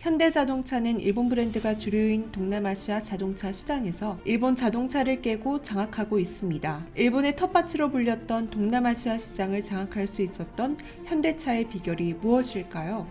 현대자동차는 일본 브랜드가 주류인 동남아시아 자동차 시장에서 일본 자동차를 깨고 장악하고 있습니다. 일본의 텃밭으로 불렸던 동남아시아 시장을 장악할 수 있었던 현대차의 비결이 무엇일까요?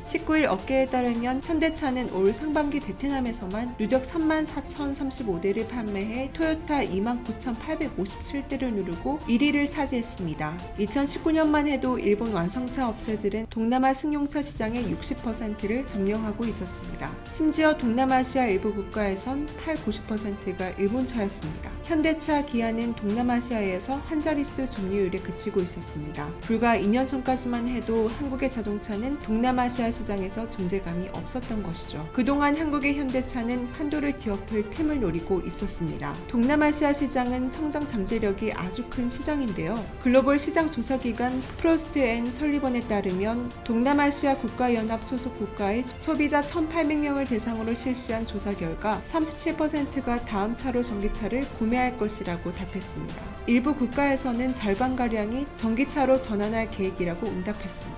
19일 업계에 따르면 현대차는 올 상반기 베트남에서만 누적 34,035대를 판매해 토요타 29,857대를 누르고 1위를 차지했습니다. 2019년만 해도 일본 완성차 업체들은 동남아 승용차 시장의 60%를 점령하고 있었습니다. 심지어 동남아시아 일부 국가에선 90%가 일본차였습니다. 현대차, 기아는 동남아시아에서 한 자릿수 점유율에 그치고 있었습니다. 불과 2년 전까지만 해도 한국의 자동차는 동남아시아 시장에서 존재감이 없었던 것이죠. 그동안 한국의 현대차는 판도를 뒤엎을 틈을 노리고 있었습니다. 동남아시아 시장은 성장 잠재력이 아주 큰 시장인데요. 글로벌 시장 조사기관 프로스트 앤 설리번에 따르면 동남아시아 국가연합 소속 국가의 소비자 1,800명을 대상으로 실시한 조사 결과 37%가 다음 차로 전기차를 구매할 것이라고 답했습니다. 일부 국가에서는 절반가량이 전기차로 전환할 계획이라고 응답했습니다.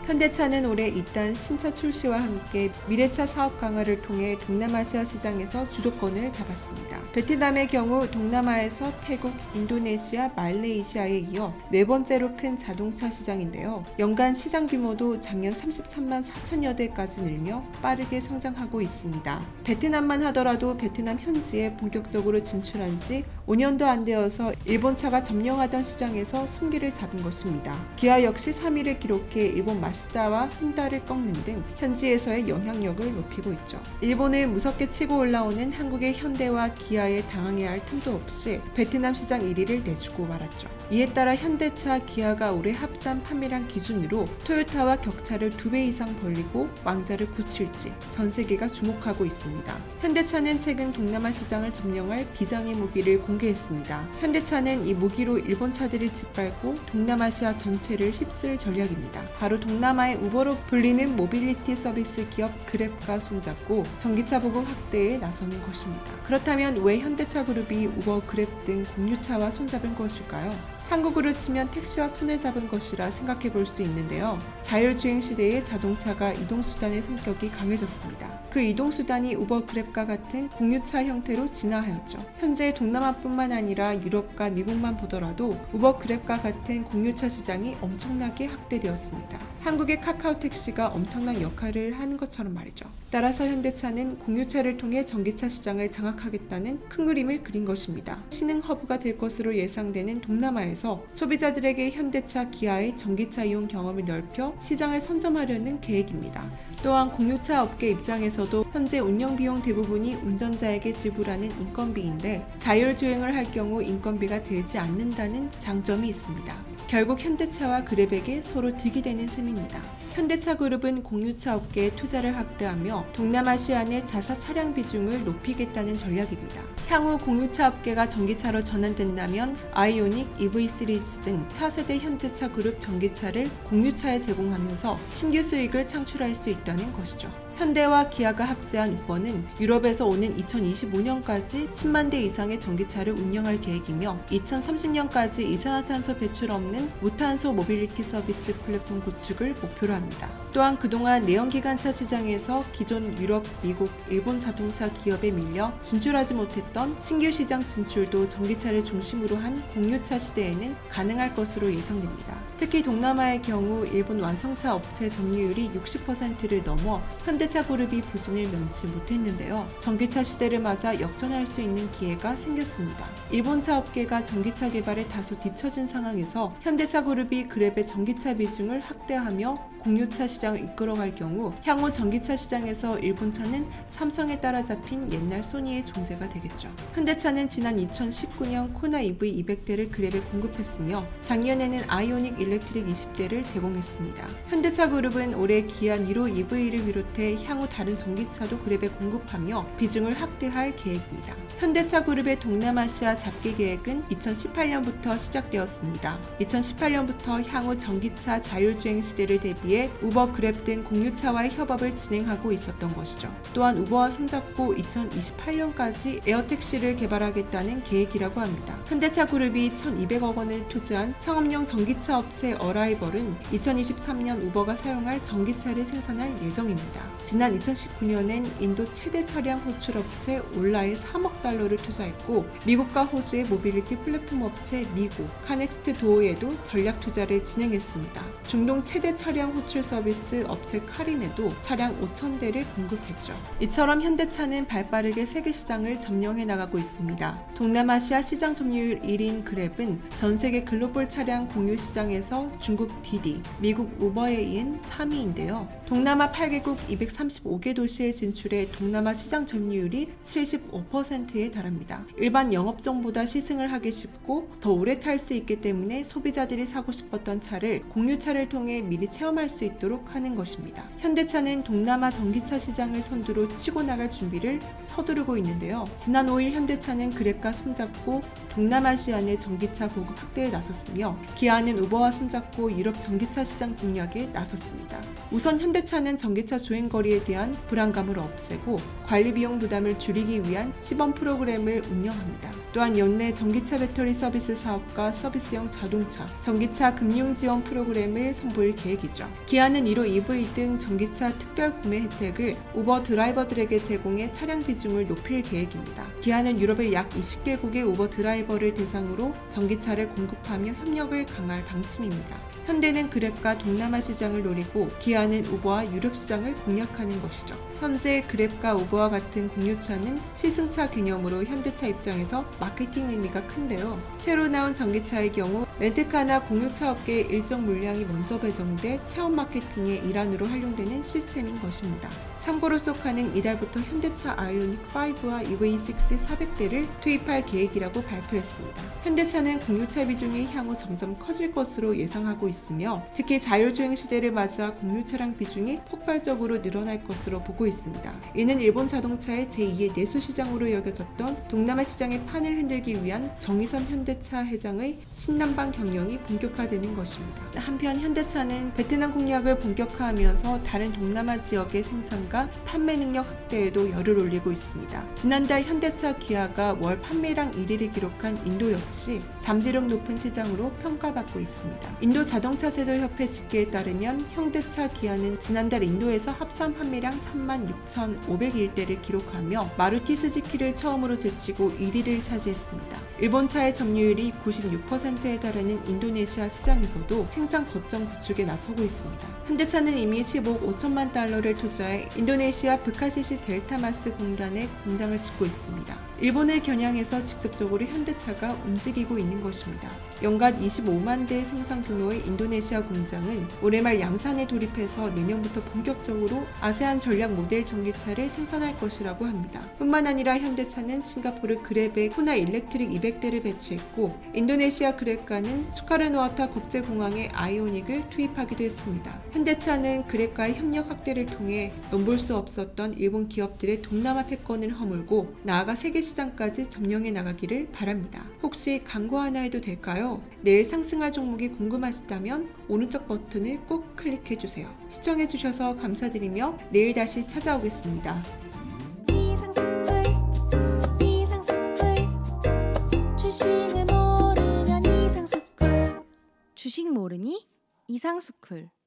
현대차는 올해 이딴 신차 출시와 함께 미래차 사업 강화를 통해 동남아시아 시장에서 주도권을 잡았습니다. 베트남의 경우 동남아에서 태국, 인도네시아, 말레이시아에 이어 네 번째로 큰 자동차 시장인데요. 연간 시장 규모도 작년 33만 4천여 대까지 늘며 빠르게 성장하고 있습니다. 베트남만 하더라도 베트남 현지에 본격적으로 진출한 지 5년도 안 되어서 일본차가 점령하던 시장에서 승기를 잡은 것입니다. 기아 역시 3위를 기록해 일본 마스다와 혼다를 꺾는 등 현지에서의 영향력을 높이고 있죠. 일본을 무섭게 치고 올라오는 한국의 현대와 기아에 당황해야 할 틈도 없이 베트남 시장 1위를 내주고 말았죠. 이에 따라 현대차, 기아가 올해 합산 판매량 기준으로 토요타와 격차를 2배 이상 벌리고 왕자를 굳힐지 전 세계가 주목하고 있습니다. 현대차는 최근 동남아 시장을 점령할 비장의 무기를 공개했습니다. 현대차는 이 무기로 일본 차들을 짓밟고 동남아시아 전체를 휩쓸 전략입니다. 바로 동남아의 우버로 불리는 모빌리티 서비스 기업 그랩과 손잡고 전기차 보급 확대에 나서는 것입니다. 그렇다면 왜 현대차 그룹이 우버, 그랩 등 공유차와 손잡은 것일까요? 한국으로 치면 택시와 손을 잡은 것이라 생각해 볼 수 있는데요. 자율주행 시대에 자동차가 이동수단의 성격이 강해졌습니다. 그 이동수단이 우버, 그랩과 같은 공유차 형태로 진화하였죠. 현재 동남아뿐만 아니라 유럽과 미국만 보더라도 우버, 그랩과 같은 공유차 시장이 엄청나게 확대되었습니다. 한국의 카카오택시가 엄청난 역할을 하는 것처럼 말이죠. 따라서 현대차는 공유차를 통해 전기차 시장을 장악하겠다는 큰 그림을 그린 것입니다. 신흥 허브가 될 것으로 예상되는 동남아에서 소비자들에게 현대차, 기아의 전기차 이용 경험을 넓혀 시장을 선점하려는 계획입니다. 또한 공유차 업계 입장에서도 현재 운영비용 대부분이 운전자에게 지불하는 인건비인데 자율주행을 할 경우 인건비가 들지 않는다는 장점이 있습니다. 결국 현대차와 그랩에게 서로 득이 되는 셈입니다. 현대차 그룹은 공유차 업계에 투자를 확대하며 동남아시아 내 자사 차량 비중을 높이겠다는 전략입니다. 향후 공유차 업계가 전기차로 전환된다면 아이오닉, EV 시리즈 등 차세대 현대차 그룹 전기차를 공유차에 제공하면서 신규 수익을 창출할 수 있다는 것이죠. 현대와 기아가 합세한 우버는 유럽에서 오는 2025년까지 10만 대 이상의 전기차를 운영할 계획이며 2030년까지 이산화탄소 배출 없는 무탄소 모빌리티 서비스 플랫폼 구축을 목표로 합니다. 또한 그동안 내연기관차 시장에서 기존 유럽, 미국, 일본 자동차 기업에 밀려 진출하지 못했던 신규 시장 진출도 전기차를 중심으로 한 공유차 시대에는 가능할 것으로 예상됩니다. 특히 동남아의 경우 일본 완성차 업체 점유율이 60%를 넘어 현대차 그룹이 부진을 면치 못했는데요. 전기차 시대를 맞아 역전할 수 있는 기회가 생겼습니다. 일본차 업계가 전기차 개발에 다소 뒤처진 상황에서 현대차 그룹이 그랩의 전기차 비중을 확대하며 공유차 시장을 이끌어갈 경우 향후 전기차 시장에서 일본차는 삼성에 따라잡힌 옛날 소니의 존재가 되겠죠. 현대차는 지난 2019년 코나 EV 200대를 그랩에 공급했으며 작년에는 아이오닉 일렉트릭 20대를 제공했습니다. 현대차 그룹은 올해 기아 니로 EV를 비롯해 향후 다른 전기차도 그랩에 공급하며 비중을 확대할 계획입니다. 현대차 그룹의 동남아시아 잡기 계획은 2018년부터 시작되었습니다. 2018년부터 향후 전기차 자율주행 시대를 대비해 위해 우버, 그랩 등 공유차와의 협업을 진행하고 있었던 것이죠. 또한 우버와 손잡고 2028년까지 에어택시를 개발하겠다는 계획이라고 합니다. 현대차 그룹이 1,200억 원을 투자한 상업용 전기차 업체 어라이벌은 2023년 우버가 사용할 전기차를 생산할 예정입니다. 지난 2019년엔 인도 최대 차량 호출업체 올라에 3억 달러를 투자했고 미국과 호주의 모빌리티 플랫폼 업체 미고, 카넥스트 도어에도 전략 투자를 진행했습니다. 중동 최대 차량 호출 서비스 업체 카림에도 차량 5,000대를 공급했죠. 이처럼 현대차는 발빠르게 세계 시장을 점령해 나가고 있습니다. 동남아시아 시장 점유율 1위인 그랩은 전 세계 글로벌 차량 공유 시장에서 중국 디디, 미국 우버에 이은 3위인데요. 동남아 8개국 235개 도시에 진출해 동남아 시장 점유율이 75%에 달합니다. 일반 영업정보다 시승을 하기 쉽고 더 오래 탈 수 있기 때문에 소비자들이 사고 싶었던 차를 공유차를 통해 미리 체험할 수 있도록 하는 것입니다. 현대차는 동남아 전기차 시장을 선두로 치고 나갈 준비를 서두르고 있는데요. 지난 5일 현대차는 그랩과 손잡고 동남아시아 내 전기차 보급 확대에 나섰으며 기아는 우버와 손잡고 유럽 전기차 시장 공략에 나섰습니다. 우선 현대차는 전기차 주행거리에 대한 불안감을 없애고 관리 비용 부담을 줄이기 위한 시범 프로그램을 운영합니다. 또한 연내 전기차 배터리 서비스 사업과 서비스형 자동차, 전기차 금융 지원 프로그램을 선보일 계획이죠. 기아는 이로 EV 등 전기차 특별 구매 혜택을 우버 드라이버들에게 제공해 차량 비중을 높일 계획입니다. 기아는 유럽의 약 20개국의 우버 드라이버를 대상으로 전기차를 공급하며 협력을 강화할 방침입니다. 현대는 그랩과 동남아 시장을 노리고 기아는 우버와 유럽 시장을 공략하는 것이죠. 현재 그랩과 우버와 같은 공유차는 시승차 개념으로 현대차 입장에서 마케팅 의미가 큰데요. 새로 나온 전기차의 경우 렌트카나 공유차 업계의 일정 물량이 먼저 배정돼 체험 마케팅의 일환으로 활용되는 시스템인 것입니다. 참고로 소카는 이달부터 현대차 아이오닉 5와 EV6 400대를 투입할 계획이라고 발표했습니다. 현대차는 공유차 비중이 향후 점점 커질 것으로 예상하고 있으며 특히 자율주행 시대를 맞아 공유 차량 비중이 폭발적으로 늘어날 것으로 보고 있습니다. 이는 일본 자동차의 제2의 내수 시장으로 여겨졌던 동남아 시장의 판을 흔들기 위한 정의선 현대차 회장의 신남방 경영이 본격화되는 것입니다. 한편 현대차는 베트남 공략을 본격화하면서 다른 동남아 지역의 생산과 판매 능력 확대에도 열을 올리고 있습니다. 지난달 현대차 기아가 월 판매량 1위를 기록한 인도 역시 잠재력 높은 시장으로 평가받고 있습니다. 인도 자동차 제조협회 집계에 따르면 현대차 기아는 지난달 인도에서 합산 판매량 36,501대를 기록하며 마루티 스즈키를 처음으로 제치고 1위를 차지했습니다. 일본차의 점유율이 96%에 달하는 인도네시아 시장에서도 생산 거점 구축에 나서고 있습니다. 현대차는 이미 15억 5천만 달러를 투자해 인도네시아 브카시시 델타마스 공단에 공장을 짓고 있습니다. 일본을 겨냥해서 직접적으로 현대차가 움직이고 있는 것입니다. 연간 25만 대 생산 규모의 인도네시아 공장은 올해 말 양산에 돌입해서 내년부터 본격적으로 아세안 전략 모델 전기차를 생산할 것이라고 합니다. 뿐만 아니라 현대차는 싱가포르 그랩에 호나 일렉트릭 200대를 배치했고 인도네시아 그랩과는 수카르노아타 국제공항에 아이오닉을 투입하기도 했습니다. 현대차는 그랩과의 협력 확대를 통해 넘볼 수 없었던 일본 기업들의 동남아 패권을 허물고 나아가 세계 시장까지 점령해 나가기를 바랍니다. 혹시 광고 하나 해도 될까요? 내일 상승할 종목이 궁금하시다면 오른쪽 버튼을 꼭 클릭해주세요. 시청해주셔서 감사드리며 내일 다시 찾아오겠습니다. 주식 모르니? 이상스쿨